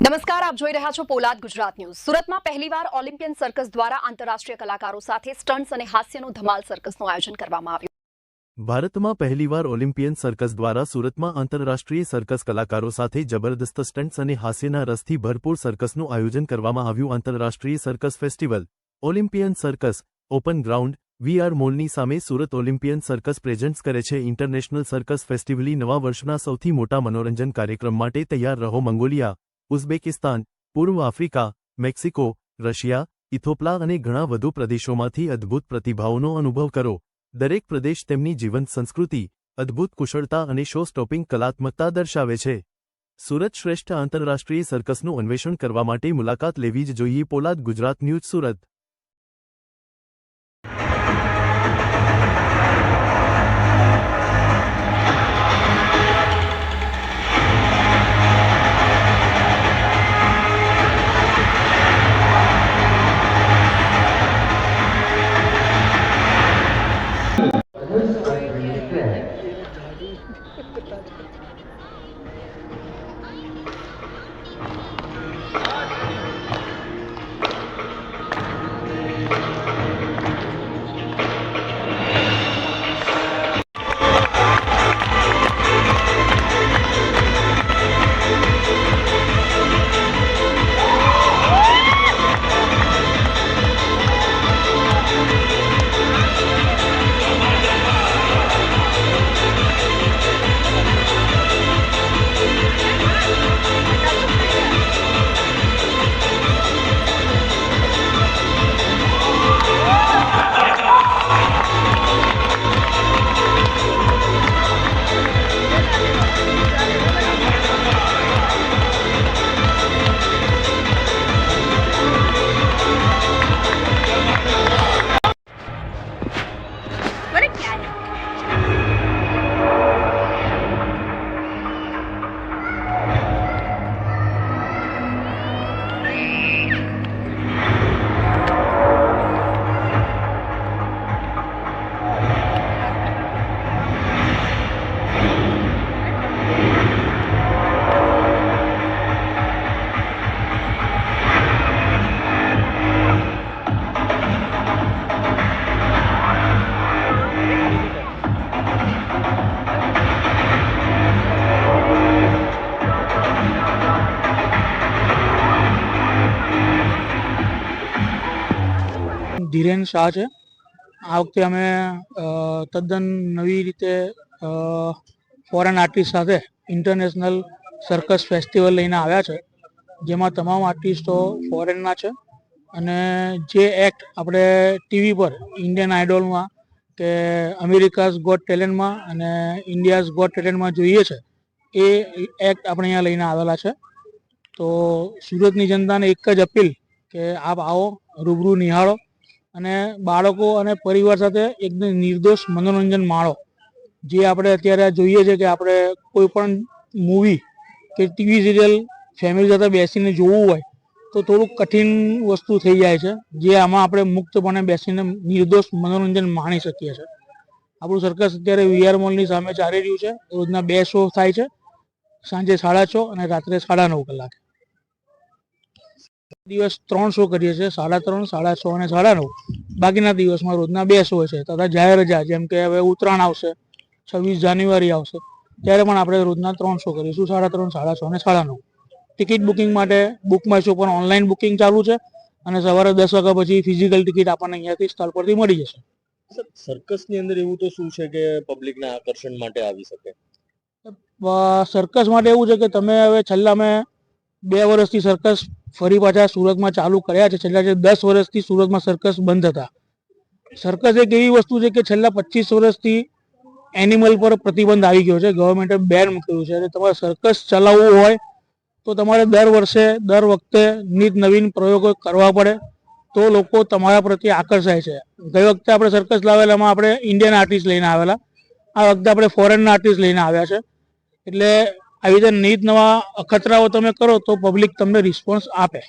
નમસ્કાર, આપ જોઈ રહ્યા છો પોલાદ ગુજરાત ન્યૂઝ। સુરતમાં પહેલીવાર ઓલિમ્પિયન સર્કસ દ્વારા આંતરરાષ્ટ્રીય કલાકારો સાથે સ્ટન્ટ્સ અને હાસ્યનું ધમાલ સર્કસનું આયોજન કરવામાં આવ્યું। ભારતમાં પહેલીવાર ઓલિમ્પિયન સર્કસ દ્વારા સુરતમાં આંતરરાષ્ટ્રીય સર્કસ કલાકારો સાથે જબરદસ્ત સ્ટન્ટ્સ અને હાસ્યના રસથી ભરપૂર સર્કસનું આયોજન કરવામાં આવ્યું। આંતરરાષ્ટ્રીય circus festival Olympian circus open ground VR મોલની સામે સુરત ઓલિમ્પિયન સર્કસ પ્રેઝન્ટ્સ કરે છે। ઇન્ટરનેશનલ સર્કસ ફેસ્ટિવલી નવા વર્ષના સૌથી મોટા મનોરંજન કાર્યક્રમ માટે તૈયાર રહો। મંગોલિયા, ઉઝબેકિસ્તાન, પૂર્વ આફ્રિકા, મેક્સિકો, રશિયા, ઇથોપિયા અને ઘણા વધુ પ્રદેશોમાંથી અદ્ભુત પ્રતિભાઓનો અનુભવ કરો। દરેક પ્રદેશ તેમની જીવંત સંસ્કૃતિ, અદ્ભુત કુશળતા અને શો સ્ટોપિંગ કલાત્મકતા દર્શાવે છે। સુરત શ્રેષ્ઠ આંતરરાષ્ટ્રીય સર્કસનું અન્વેષણ કરવા માટે મુલાકાત લેવી જ જોઈએ। પોલાદ ગુજરાત ન્યૂઝ, સુરત। ધીરેન શાહ છે। આ વખતે અમે તદ્દન નવી રીતે ફોરેન આર્ટિસ્ટ સાથે ઇન્ટરનેશનલ સર્કસ ફેસ્ટિવલ લઈને આવ્યા છે, જેમાં તમામ આર્ટિસ્ટો ફોરેનના છે અને જે એક્ટ આપણે ટીવી પર ઇન્ડિયન આઇડોલમાં કે અમેરિકાઝ ગોટ ટેલેન્ટમાં અને ઇન્ડિયાઝ ગોટ ટેલેન્ટમાં જોઈએ છે એ એક્ટ આપણે અહીંયા લઈને આવેલા છે। તો સુરતની જનતાને એક જ અપીલ કે આપ આવો, રૂબરૂ નિહાળો અને બાળકો અને પરિવાર સાથે એકદમ નિર્દોષ મનોરંજન માણો। જે આપણે અત્યારે જોઈએ છે કે આપણે કોઈ પણ મૂવી કે ટીવી સિરિયલ ફેમિલી સાથે બેસીને જોવું હોય તો થોડુંક કઠિન વસ્તુ થઈ જાય છે, જે આમાં આપણે મુક્તપણે બેસીને નિર્દોષ મનોરંજન માણી શકીએ છીએ। આપણું સર્કસ અત્યારે વીઆર મોલની સામે ચાલી રહ્યું છે। રોજના 2 શો થાય છે, સાંજે 6:30 અને રાત્રે 9:30 કલાકે। દિવસ 3 શો કરીએ છીએ, 3:30, 6:30 અને 9:30। બાકીના દિવસમાં રોજના 2 શો છે તથા જાહેર રજા, જેમ કે હવે ઉત્તરાયણ આવશે, 26 જાન્યુઆરી આવશે, ત્યારે પણ આપણે રોજના 3 શો કરીશું, 3:30, 6:30 અને 9:30। ટિકિટ બુકિંગ માટે બુક માય શો પર ઓનલાઈન બુકિંગ ચાલુ છે અને સવારે 10 વાગ્યા પછી ફિઝિકલ ટિકિટ આપણને અહીંયાથી સ્થળ પરથી મળી જશે। સર્કસની અંદર એવું તો શું છે કે પબ્લિકના આકર્ષણ માટે આવી શકે? સર્કસ માટે એવું છે કે તમે હવે છેલ્લા મેં 2 વર્ષથી સર્કસ ફરી પાછા સુરતમાં ચાલુ કર્યા છે। છેલ્લા 10 વર્ષથી સુરતમાં સર્કસ બંધ હતા। સર્કસ એક એવી વસ્તુ છે કે છેલ્લા 25 વર્ષથી એનિમલ પર પ્રતિબંધ આવી ગયો છે, ગવર્મેન્ટે બેન મૂક્યું છે અને તમારે સર્કસ ચલાવવું હોય તો તમારે દર વખતે નિત નવીન પ્રયોગો કરવા પડે તો લોકો તમારા પ્રત્યે આકર્ષાય છે। ગઈ વખતે આપણે સર્કસ લાવેલામાં આપણે ઇન્ડિયન આર્ટિસ્ટ લઈને આવેલા, આ વખતે આપણે ફોરેનના આર્ટિસ્ટ લઈને આવ્યા છે। એટલે આવી રીતે નીત નવા અખતરાઓ તમે કરો તો પબ્લિક તમને રિસ્પોન્સ આપે।